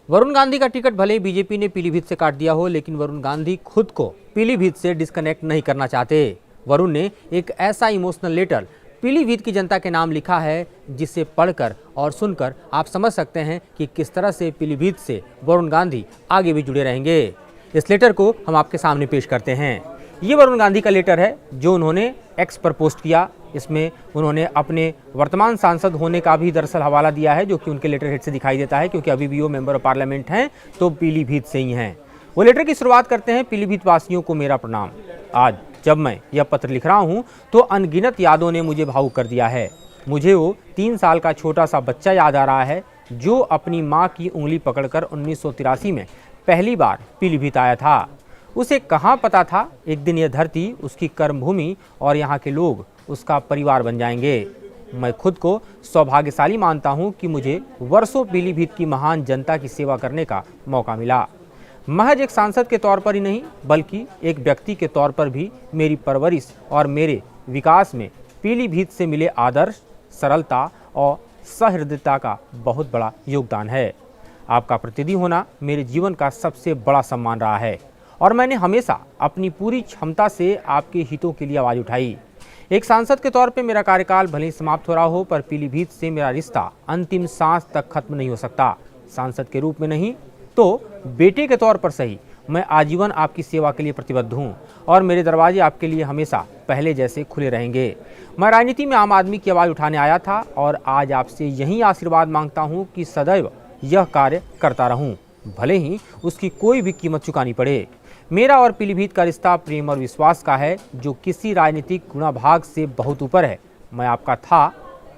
वरुण गांधी का टिकट भले ही बीजेपी ने पीलीभीत से काट दिया हो, लेकिन वरुण गांधी खुद को पीलीभीत से डिस्कनेक्ट नहीं करना चाहते। वरुण ने एक ऐसा इमोशनल लेटर पीलीभीत की जनता के नाम लिखा है जिसे पढ़कर और सुनकर आप समझ सकते हैं कि किस तरह से पीलीभीत से वरुण गांधी आगे भी जुड़े रहेंगे। इस लेटर को हम आपके सामने पेश करते हैं। ये वरुण गांधी का लेटर है जो उन्होंने एक्स पर पोस्ट किया। इसमें उन्होंने अपने वर्तमान सांसद होने का भी दरअसल हवाला दिया है, जो कि उनके लेटर हेड से दिखाई देता है, क्योंकि अभी भी वो मेंबर ऑफ पार्लियामेंट हैं तो पीलीभीत से ही हैं। वो लेटर की शुरुआत करते हैं, पीलीभीत वासियों को मेरा प्रणाम। आज जब मैं यह पत्र लिख रहा हूँ तो अनगिनत यादों ने मुझे भावुक कर दिया है। मुझे वो 3 साल का छोटा सा बच्चा याद आ रहा है जो अपनी माँ की उंगली पकड़कर 1983 में पहली बार पीलीभीत आया था। उसे कहाँ पता था एक दिन यह धरती उसकी कर्मभूमि और यहाँ के लोग उसका परिवार बन जाएंगे। मैं खुद को सौभाग्यशाली मानता हूँ कि मुझे वर्षों पीलीभीत की महान जनता की सेवा करने का मौका मिला। महज एक सांसद के तौर पर ही नहीं, बल्कि एक व्यक्ति के तौर पर भी मेरी परवरिश और मेरे विकास में पीलीभीत से मिले आदर्श, सरलता और सहृदयता का बहुत बड़ा योगदान है। आपका प्रतिनिधि होना मेरे जीवन का सबसे बड़ा सम्मान रहा है और मैंने हमेशा अपनी पूरी क्षमता से आपके हितों के लिए आवाज़ उठाई। एक सांसद के तौर पे मेरा कार्यकाल भले ही समाप्त हो रहा हो, पर पीलीभीत से मेरा रिश्ता अंतिम सांस तक खत्म नहीं हो सकता। सांसद के रूप में नहीं तो बेटे के तौर पर सही, मैं आजीवन आपकी सेवा के लिए प्रतिबद्ध हूँ और मेरे दरवाजे आपके लिए हमेशा पहले जैसे खुले रहेंगे। मैं राजनीति में आम आदमी की आवाज़ उठाने आया था और आज आपसे यही आशीर्वाद मांगता हूँ कि सदैव यह कार्य करता रहूँ, भले ही उसकी कोई भी कीमत चुकानी पड़े। मेरा और पीलीभीत का रिश्ता प्रेम और विश्वास का है, जो किसी राजनीतिक गुणाभाग से बहुत ऊपर है। मैं आपका था,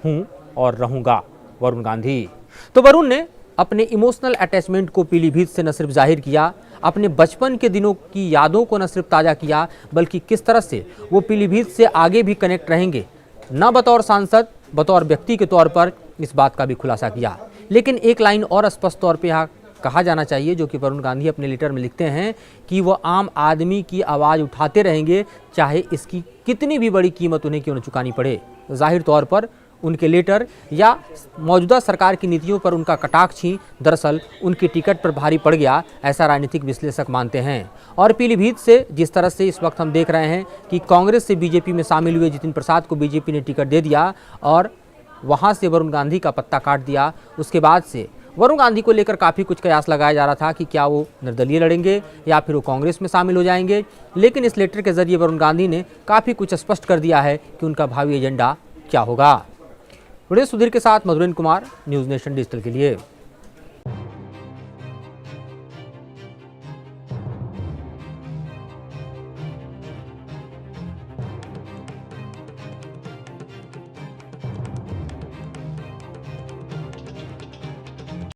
हूँ और रहूँगा। वरुण गांधी। तो वरुण ने अपने इमोशनल अटैचमेंट को पीलीभीत से न सिर्फ जाहिर किया, अपने बचपन के दिनों की यादों को न सिर्फ ताज़ा किया, बल्कि किस तरह से वो पीलीभीत से आगे भी कनेक्ट रहेंगे, न बतौर सांसद बतौर व्यक्ति के तौर पर इस बात का भी खुलासा किया। लेकिन एक लाइन और स्पष्ट तौर पर यहाँ कहा जाना चाहिए, जो कि वरुण गांधी अपने लेटर में लिखते हैं कि वो आम आदमी की आवाज़ उठाते रहेंगे, चाहे इसकी कितनी भी बड़ी कीमत उन्हें क्यों न चुकानी पड़े। जाहिर तौर पर उनके लेटर या मौजूदा सरकार की नीतियों पर उनका कटाक्ष ही दरअसल उनके टिकट पर भारी पड़ गया, ऐसा राजनीतिक विश्लेषक मानते हैं। और पीलीभीत से जिस तरह से इस वक्त हम देख रहे हैं कि कांग्रेस से बीजेपी में शामिल हुए जितिन प्रसाद को बीजेपी ने टिकट दे दिया और वहाँ से वरुण गांधी का पत्ता काट दिया, उसके बाद से वरुण गांधी को लेकर काफ़ी कुछ कयास लगाया जा रहा था कि क्या वो निर्दलीय लड़ेंगे या फिर वो कांग्रेस में शामिल हो जाएंगे। लेकिन इस लेटर के जरिए वरुण गांधी ने काफ़ी कुछ स्पष्ट कर दिया है कि उनका भावी एजेंडा क्या होगा। सुधीर के साथ Madhurendra Kumar, news nation digital के लिए।